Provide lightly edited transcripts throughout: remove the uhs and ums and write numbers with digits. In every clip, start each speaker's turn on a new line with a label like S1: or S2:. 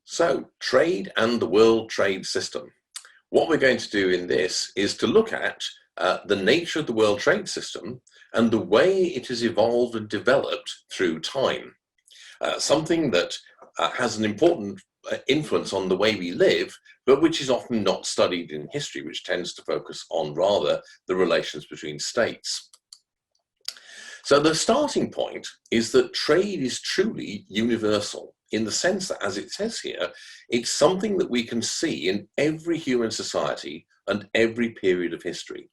S1: So, trade and the world trade system. What we're going to do in this is to look at the nature of the world trade system and the way it has evolved and developed through time. Something that has an important influence on the way we live, but which is often not studied in history, which tends to focus on rather the relations between states. So the starting point is that trade is truly universal in the sense that, as it says here, it's something that we can see in every human society and every period of history.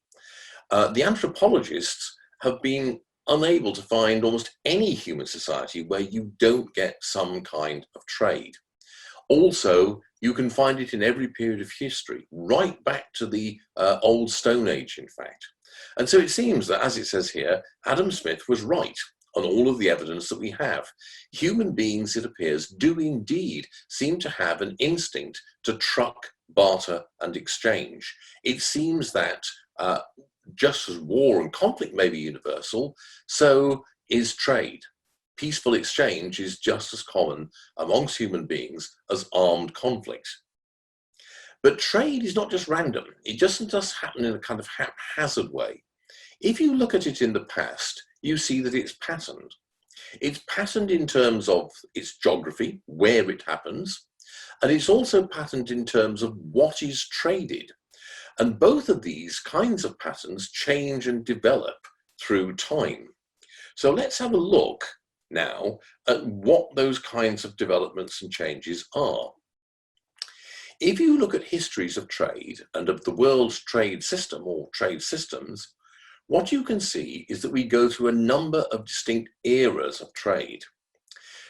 S1: The anthropologists have been unable to find almost any human society where you don't get some kind of trade. Also, you can find it in every period of history, right back to the Old Stone Age, in fact. And so it seems that, as it says here, Adam Smith was right on all of the evidence that we have. Human beings, it appears, do indeed seem to have an instinct to truck, barter, and exchange. It seems that just as war and conflict may be universal, so is trade. Peaceful exchange is just as common amongst human beings as armed conflict. But trade is not just random. It doesn't just happen in a kind of haphazard way. If you look at it in the past, you see that it's patterned. It's patterned in terms of its geography, where it happens, and it's also patterned in terms of what is traded. And both of these kinds of patterns change and develop through time. So let's have a look now at what those kinds of developments and changes are. If you look at histories of trade and of the world's trade system or trade systems, what you can see is that we go through a number of distinct eras of trade.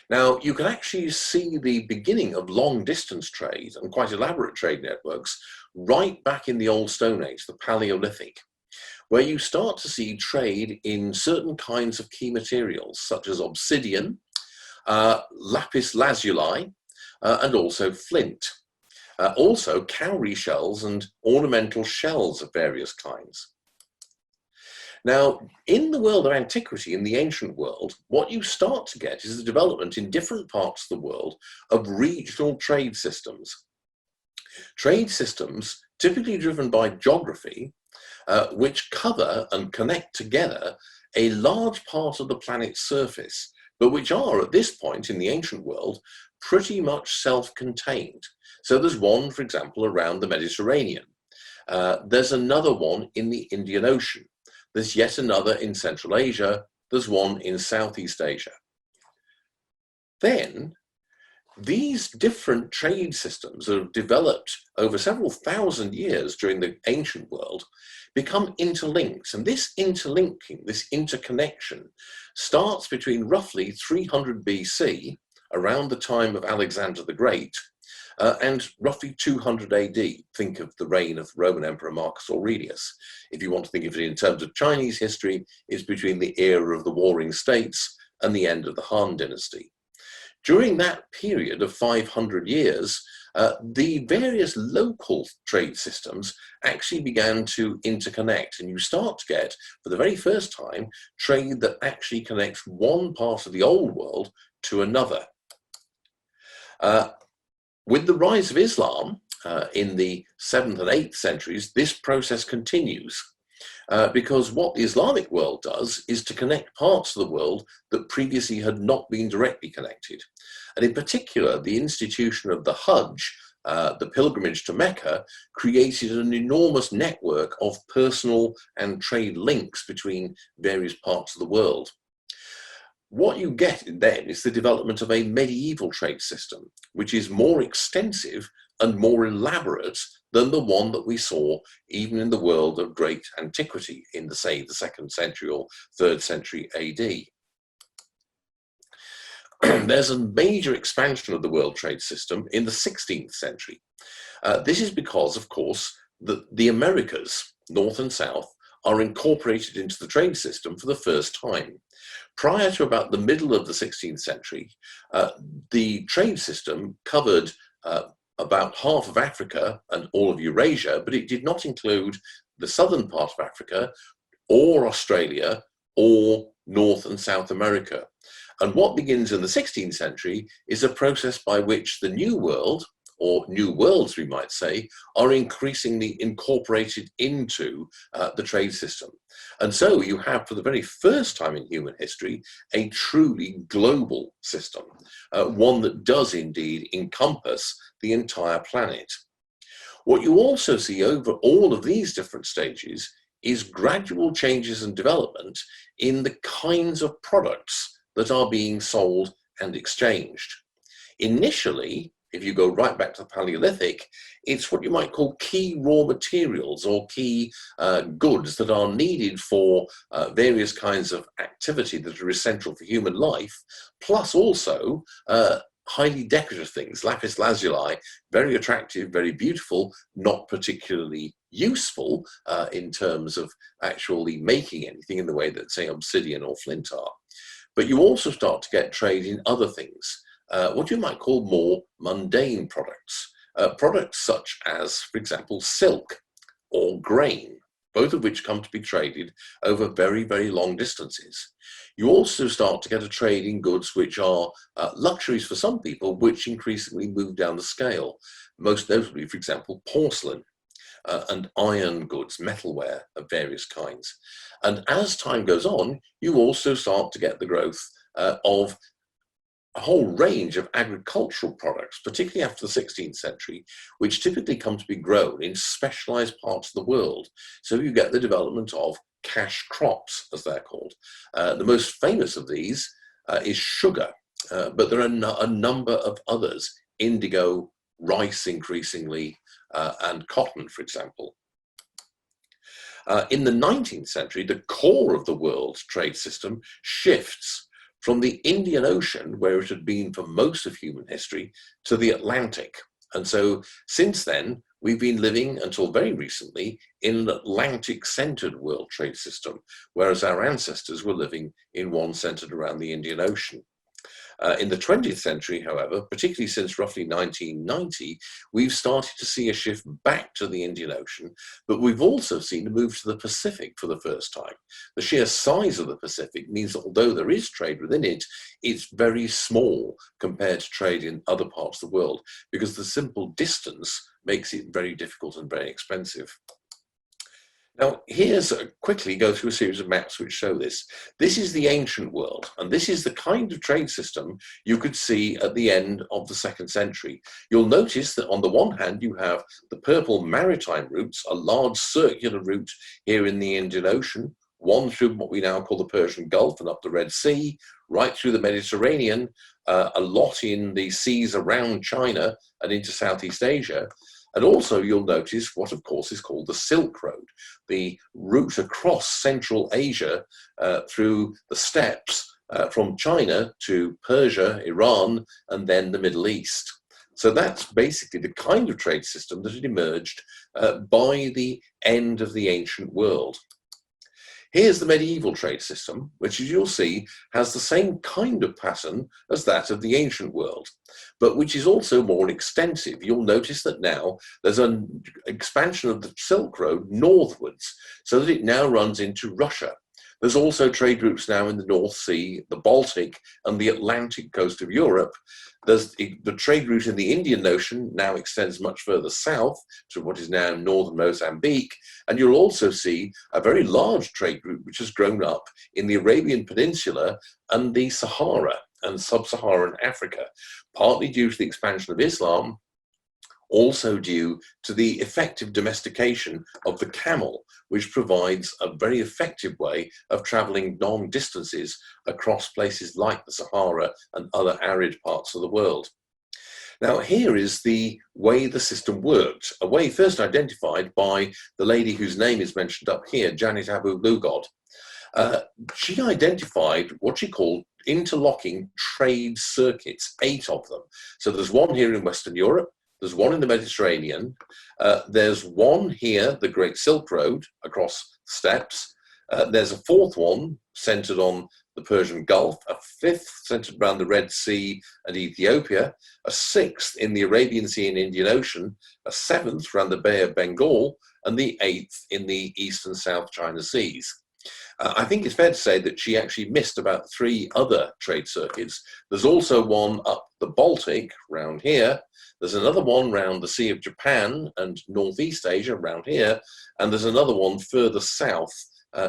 S1: Now, you can actually see the beginning of long distance trade and quite elaborate trade networks right back in the Old Stone Age, the Paleolithic, where you start to see trade in certain kinds of key materials, such as obsidian, lapis lazuli, and also flint. Also cowrie shells and ornamental shells of various kinds. Now, in the world of antiquity, in the ancient world, what you start to get is the development in different parts of the world of regional trade systems. Trade systems typically driven by geography, which cover and connect together a large part of the planet's surface, but which are, at this point in the ancient world, pretty much self-contained. So there's one, for example, around the Mediterranean. There's another one in the Indian Ocean. There's yet another in Central Asia. There's one in Southeast Asia. Then, these different trade systems that have developed over several thousand years during the ancient world become interlinked. And this interlinking, this interconnection, starts between roughly 300 BC, around the time of Alexander the Great, and roughly 200 AD. Think of the reign of the Roman Emperor Marcus Aurelius. If you want to think of it in terms of Chinese history, it's between the era of the Warring States and the end of the Han Dynasty. During that period of 500 years, the various local trade systems actually began to interconnect, and you start to get, for the very first time, trade that actually connects one part of the old world to another. With the rise of Islam in the 7th and 8th centuries, this process continues. Because what the Islamic world does is to connect parts of the world that previously had not been directly connected. And in particular, the institution of the Hajj, the pilgrimage to Mecca, created an enormous network of personal and trade links between various parts of the world. What you get then is the development of a medieval trade system, which is more extensive and more elaborate than the one that we saw even in the world of great antiquity in, say, the 2nd century or 3rd century AD. There's a major expansion of the world trade system in the 16th century. This is because, of course, the Americas, North and South, are incorporated into the trade system for the first time. Prior to about the middle of the 16th century, the trade system covered about half of Africa and all of Eurasia, but it did not include the southern part of Africa or Australia or North and South America. And what begins in the 16th century is a process by which the New World, or new worlds we might say, are increasingly incorporated into the trade system. And so you have, for the very first time in human history, a truly global system, one that does indeed encompass the entire planet. What you also see over all of these different stages is gradual changes and development in the kinds of products that are being sold and exchanged. Initially, if you go right back to the Paleolithic, it's what you might call key raw materials or key goods that are needed for various kinds of activity that are essential for human life, plus also highly decorative things, lapis lazuli, very attractive, very beautiful, not particularly useful in terms of actually making anything in the way that, say, obsidian or flint are. But you also start to get trade in other things, what you might call more mundane products, products such as, for example, silk or grain, both of which come to be traded over very, very long distances. You also start to get a trade in goods which are luxuries for some people, which increasingly move down the scale, most notably, for example, porcelain and iron goods, metalware of various kinds. And as time goes on, you also start to get the growth of a whole range of agricultural products, particularly after the 16th century, which typically come to be grown in specialized parts of the world. So you get the development of cash crops, as they're called. The most famous of these is sugar, but there are a number of others: indigo, rice increasingly, and cotton, for example. In the 19th century, the core of the world's trade system shifts from the Indian Ocean, where it had been for most of human history, to the Atlantic. And so since then, we've been living until very recently in an Atlantic-centered world trade system, whereas our ancestors were living in one centered around the Indian Ocean. In the 20th century, however, particularly since roughly 1990, we've started to see a shift back to the Indian Ocean, but we've also seen a move to the Pacific for the first time. The sheer size of the Pacific means that although there is trade within it, it's very small compared to trade in other parts of the world, because the simple distance makes it very difficult and very expensive. Now, here's quickly go through a series of maps which show this. This is the ancient world, and this is the kind of trade system you could see at the end of the 2nd century. You'll notice that on the one hand, you have the purple maritime routes, a large circular route here in the Indian Ocean, one through what we now call the Persian Gulf and up the Red Sea, right through the Mediterranean, a lot in the seas around China and into Southeast Asia. And also you'll notice what, of course, is called the Silk Road, the route across Central Asia through the steppes from China to Persia, Iran, and then the Middle East. So that's basically the kind of trade system that had emerged by the end of the ancient world. Here's the medieval trade system, which, as you'll see, has the same kind of pattern as that of the ancient world, but which is also more extensive. You'll notice that now there's an expansion of the Silk Road northwards, so that it now runs into Russia. There's also trade routes now in the North Sea, the Baltic, and the Atlantic coast of Europe. There's the trade route in the Indian Ocean now extends much further south to what is now northern Mozambique. And you'll also see a very large trade route which has grown up in the Arabian Peninsula and the Sahara and sub-Saharan Africa, partly due to the expansion of Islam, also due to the effective domestication of the camel, which provides a very effective way of traveling long distances across places like the Sahara and other arid parts of the world. Now, here is the way the system worked, a way first identified by the lady whose name is mentioned up here, Janet Abu-Lughod. She identified what she called interlocking trade circuits, 8 of them. So there's one here in Western Europe, there's one in the Mediterranean, there's one here, the Great Silk Road across steppes, there's a 4th one centered on the Persian Gulf, a 5th centered around the Red Sea and Ethiopia, a 6th in the Arabian Sea and Indian Ocean, a 7th around the Bay of Bengal, and the 8th in the East and South China Seas. I think it's fair to say that she actually missed about 3 other trade circuits. There's also one up the Baltic, round here. There's another one round the Sea of Japan and Northeast Asia, round here. And there's another one further south,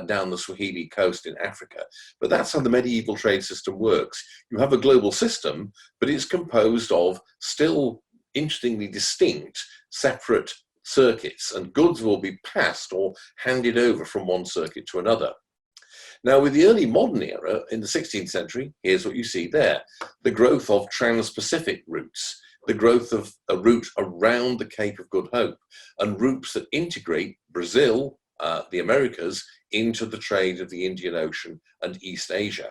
S1: down the Swahili coast in Africa. But that's how the medieval trade system works. You have a global system, but it's composed of still interestingly distinct, separate circuits, and goods will be passed or handed over from one circuit to another. Now, with the early modern era in the 16th century, here's what you see there: the growth of trans-Pacific routes, the growth of a route around the Cape of Good Hope, and routes that integrate Brazil, the Americas, into the trade of the Indian Ocean and East Asia.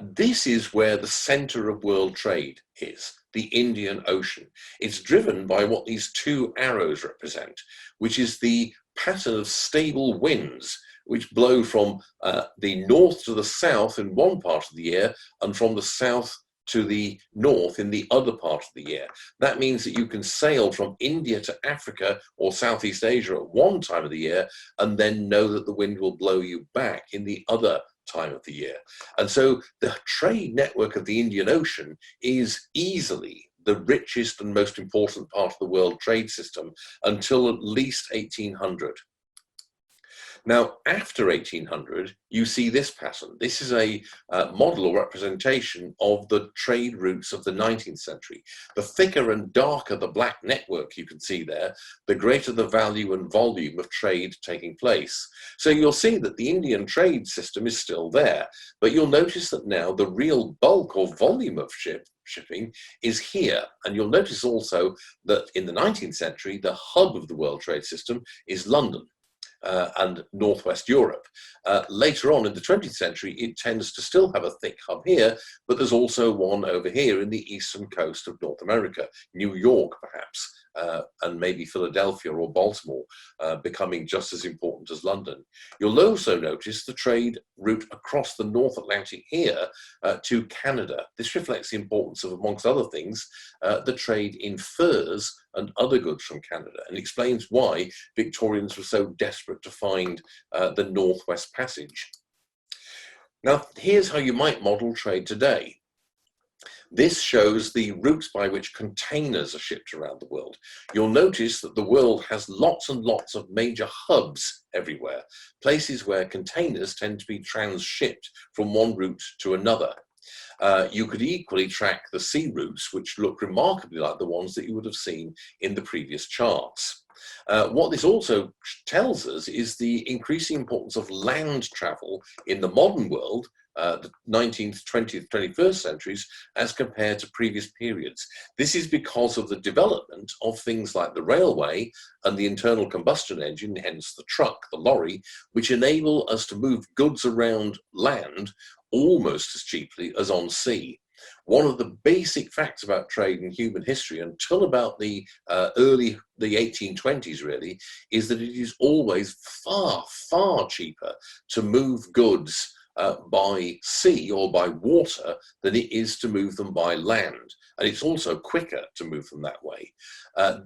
S1: This is where the center of world trade is, the Indian Ocean. It's driven by what these 2 arrows represent, which is the pattern of stable winds which blow from the north to the south in one part of the year and from the south to the north in the other part of the year. That means that you can sail from India to Africa or Southeast Asia at one time of the year and then know that the wind will blow you back in the other time of the year. And so the trade network of the Indian Ocean is easily the richest and most important part of the world trade system until at least 1800. Now, after 1800, you see this pattern. This is a model or representation of the trade routes of the 19th century. The thicker and darker the black network you can see there, the greater the value and volume of trade taking place. So you'll see that the Indian trade system is still there, but you'll notice that now the real bulk or volume of shipping is here. And you'll notice also that in the 19th century, the hub of the world trade system is London. And Northwest Europe. Later on in the 20th century, it tends to still have a thick hub here, but there's also one over here in the eastern coast of North America, New York perhaps, and maybe Philadelphia or Baltimore, becoming just as important as London. You'll also notice the trade route across the North Atlantic here to Canada. This reflects the importance of, amongst other things, the trade in furs and other goods from Canada, and explains why Victorians were so desperate to find the Northwest Passage. Now, here's how you might model trade today. This shows the routes by which containers are shipped around the world. You'll notice that the world has lots and lots of major hubs everywhere, places where containers tend to be transshipped from one route to another. You could equally track the sea routes, which look remarkably like the ones that you would have seen in the previous charts. What this also tells us is the increasing importance of land travel in the modern world, the 19th, 20th, 21st centuries, as compared to previous periods. This is because of the development of things like the railway and the internal combustion engine, hence the truck, the lorry, which enable us to move goods around land almost as cheaply as on sea. One of the basic facts about trade in human history until about the 1820s really, is that it is always far, far cheaper to move goods by sea or by water than it is to move them by land. And it's also quicker to move them that way.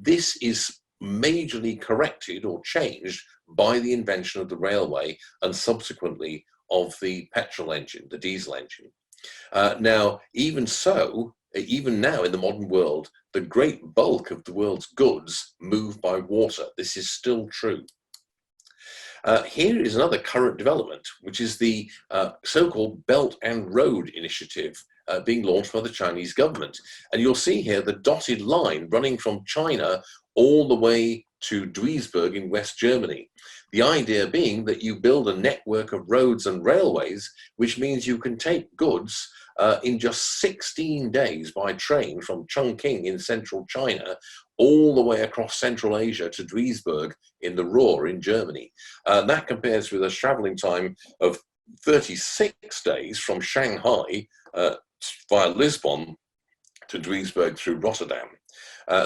S1: This is majorly corrected or changed by the invention of the railway and subsequently of the petrol engine, the diesel engine. Now, even so, even now in the modern world, the great bulk of the world's goods move by water. This is still true. Here is another current development, which is the so-called Belt and Road Initiative being launched by the Chinese government. And you'll see here the dotted line running from China all the way to Duisburg in West Germany. The idea being that you build a network of roads and railways, which means you can take goods in just 16 days by train from Chongqing in central China all the way across Central Asia to Duisburg in the Ruhr in Germany. That compares with a traveling time of 36 days from Shanghai via Lisbon to Duisburg through Rotterdam.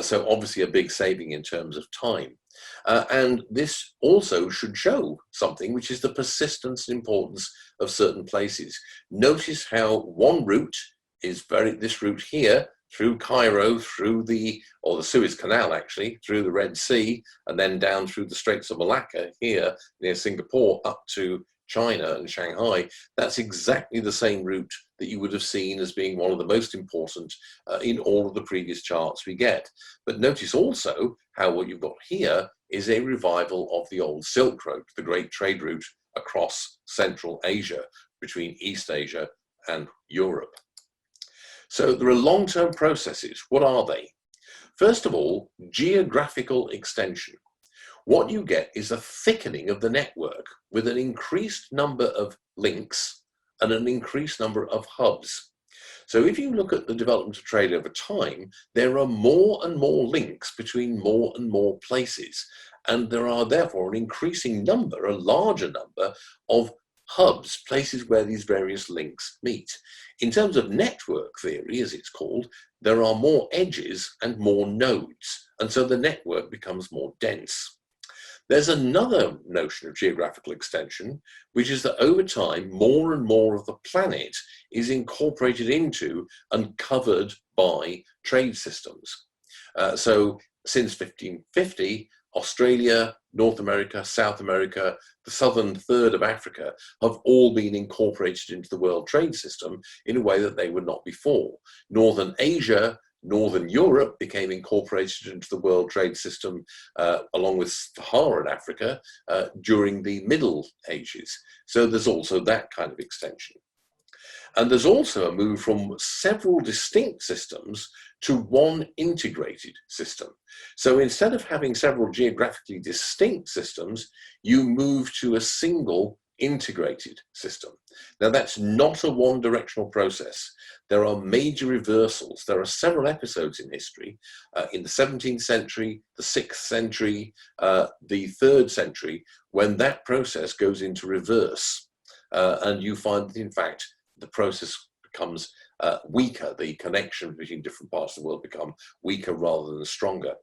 S1: So obviously a big saving in terms of time. And this also should show something, which is the persistence and importance of certain places. Notice how one route is this route here through Cairo, through the Suez Canal actually, through the Red Sea, and then down through the Straits of Malacca here near Singapore up to China and Shanghai. That's exactly the same route that you would have seen as being one of the most important in all of the previous charts we get. But notice also how what you've got here is a revival of the old Silk Road, the great trade route across Central Asia between East Asia and Europe. So there are long-term processes. What are they? First of all, geographical extension. What you get is a thickening of the network with an increased number of links and an increased number of hubs. So if you look at the development of trade over time, there are more and more links between more and more places. And there are therefore an increasing number, a larger number of hubs, places where these various links meet. In terms of network theory, as it's called, there are more edges and more nodes, and so the network becomes more dense. There's another notion of geographical extension, which is that over time, more and more of the planet is incorporated into and covered by trade systems. So since 1550, Australia, North America, South America, the southern third of Africa have all been incorporated into the world trade system in a way that they were not before. Northern Asia, Northern Europe became incorporated into the world trade system along with Saharan Africa during the Middle Ages. So there's also that kind of extension. And there's also a move from several distinct systems to one integrated system. So instead of having several geographically distinct systems, you move to a single integrated system. Now that's not a one-directional process. There are major reversals. There are several episodes in history, in the 17th century, the 6th century, the 3rd century, when that process goes into reverse. And you find that in fact, the process becomes weaker. The connection between different parts of the world become weaker rather than stronger.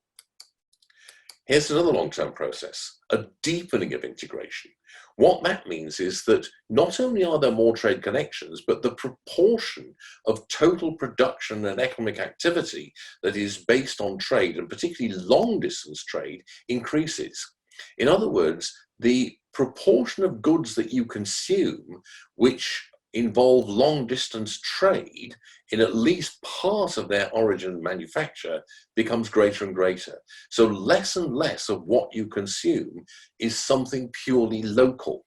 S1: Here's another long-term process, a deepening of integration. What that means is that not only are there more trade connections, but the proportion of total production and economic activity that is based on trade, and particularly long-distance trade, increases. In other words, the proportion of goods that you consume, which involve long-distance trade in at least part of their origin and manufacture, becomes greater and greater. So less and less of what you consume is something purely local.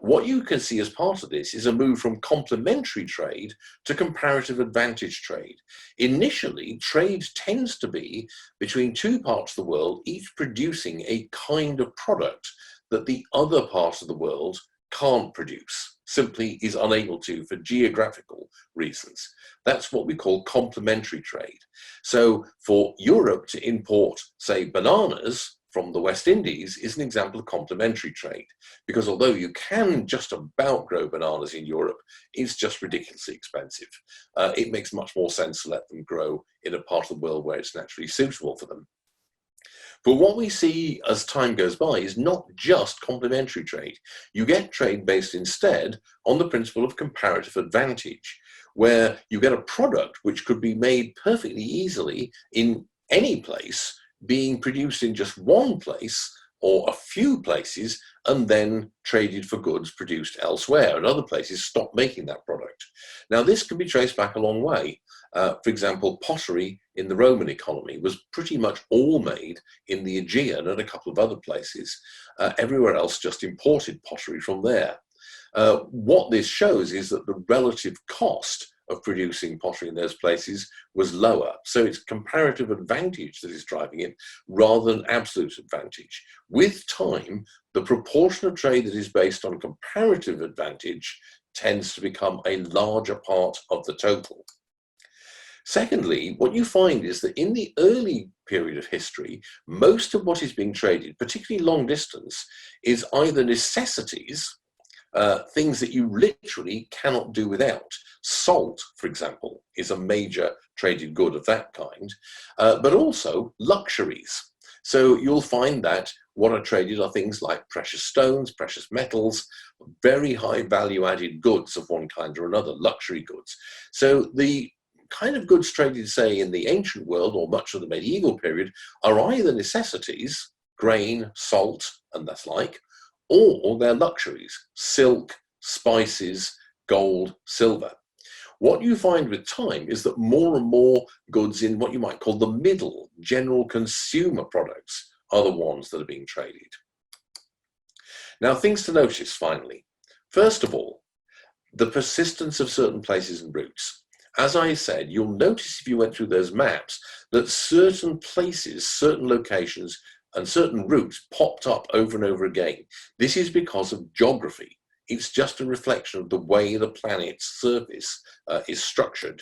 S1: What you can see as part of this is a move from complementary trade to comparative advantage trade. Initially, trade tends to be between two parts of the world, each producing a kind of product that the other part of the world can't produce, simply is unable to for geographical reasons. That's what we call complementary trade. So for Europe to import, say, bananas from the West Indies is an example of complementary trade, because although you can just about grow bananas in Europe, it's just ridiculously expensive. It makes much more sense to let them grow in a part of the world where it's naturally suitable for them. But what we see as time goes by is not just complementary trade. You get trade based instead on the principle of comparative advantage, where you get a product which could be made perfectly easily in any place, being produced in just one place or a few places, and then traded for goods produced elsewhere, and other places stop making that product. Now, this can be traced back a long way. For example, pottery in the Roman economy was pretty much all made in the Aegean and a couple of other places. Everywhere else just imported pottery from there. What this shows is that the relative cost of producing pottery in those places was lower. So it's comparative advantage that is driving it rather than absolute advantage. With time, the proportion of trade that is based on comparative advantage tends to become a larger part of the total. Secondly, what you find is that in the early period of history, most of what is being traded, particularly long distance, is either necessities, things that you literally cannot do without. Salt, for example, is a major traded good of that kind, but also luxuries. So you'll find that what are traded are things like precious stones, precious metals, very high value added goods of one kind or another, luxury goods. So the kind of goods traded, say, in the ancient world or much of the medieval period are either necessities, grain, salt, and that's like, or they're luxuries, silk, spices, gold, silver. What you find with time is that more and more goods in what you might call the middle, general consumer products are the ones that are being traded. Now, things to notice finally. First of all, the persistence of certain places and routes. As I said, you'll notice if you went through those maps that certain places, certain locations, and certain routes popped up over and over again. This is because of geography. It's just a reflection of the way the planet's surface is structured.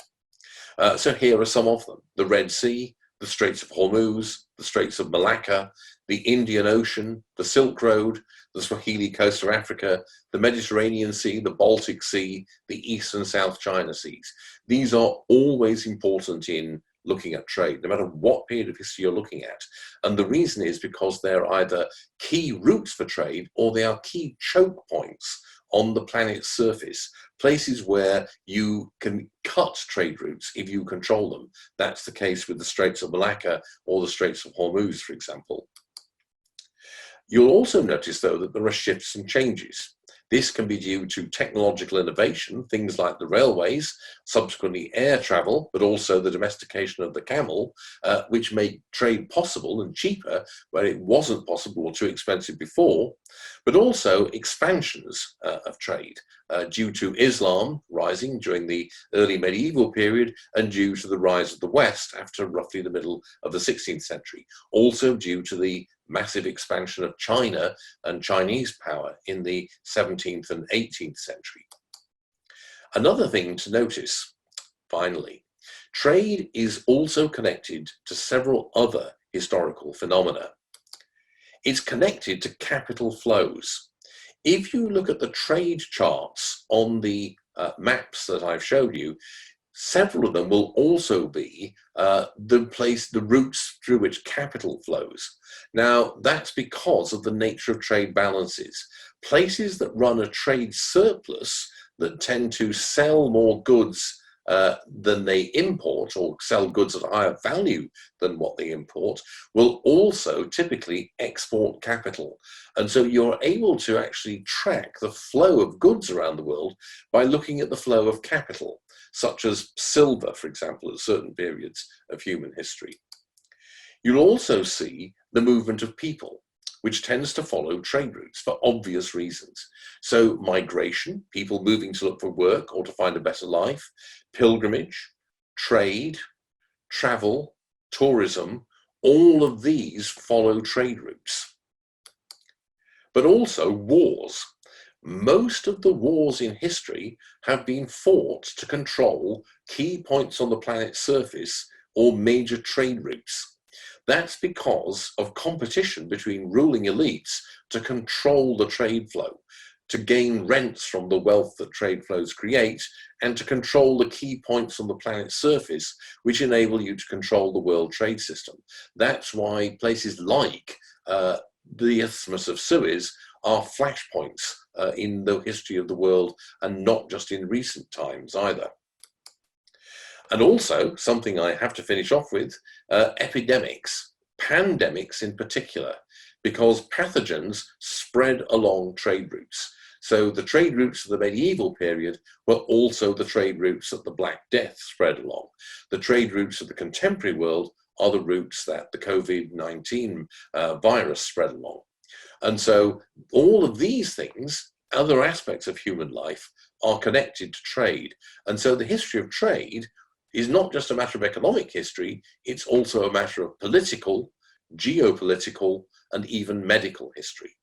S1: So here are some of them: the Red Sea, the Straits of Hormuz, the Straits of Malacca, the Indian Ocean, the Silk Road, the Swahili coast of Africa, the Mediterranean Sea, the Baltic Sea, the East and South China Seas. These are always important in looking at trade, no matter what period of history you're looking at. And the reason is because they're either key routes for trade or they are key choke points on the planet's surface, places where you can cut trade routes if you control them. That's the case with the Straits of Malacca or the Straits of Hormuz, for example. You'll also notice, though, that there are shifts and changes. This can be due to technological innovation, things like the railways, subsequently air travel, but also the domestication of the camel, which made trade possible and cheaper where it wasn't possible or too expensive before, but also expansions of trade due to Islam rising during the early medieval period and due to the rise of the West after roughly the middle of the 16th century. Also due to the massive expansion of China and Chinese power in the 17th and 18th century. Another thing to notice, finally, trade is also connected to several other historical phenomena. It's connected to capital flows. If you look at the trade charts on the maps that I've showed you, several of them will also be the routes through which capital flows. Now, that's because of the nature of trade balances. Places that run a trade surplus, that tend to sell more goods than they import, or sell goods at a higher value than what they import, will also typically export capital. And so you're able to actually track the flow of goods around the world by looking at the flow of capital, such as silver, for example, at certain periods of human history. You'll also see the movement of people, which tends to follow trade routes for obvious reasons. So migration, people moving to look for work or to find a better life, pilgrimage, trade, travel, tourism, all of these follow trade routes. But also wars. Most of the wars in history have been fought to control key points on the planet's surface or major trade routes. That's because of competition between ruling elites to control the trade flow, to gain rents from the wealth that trade flows create, and to control the key points on the planet's surface, which enable you to control the world trade system. That's why places like the Isthmus of Suez are flashpoints in the history of the world, and not just in recent times either. And also, something I have to finish off with, epidemics, pandemics in particular, because pathogens spread along trade routes. So the trade routes of the medieval period were also the trade routes that the Black Death spread along. The trade routes of the contemporary world are the routes that the COVID-19 virus spread along. And so all of these things, other aspects of human life, are connected to trade. And so the history of trade is not just a matter of economic history, it's also a matter of political, geopolitical, and even medical history.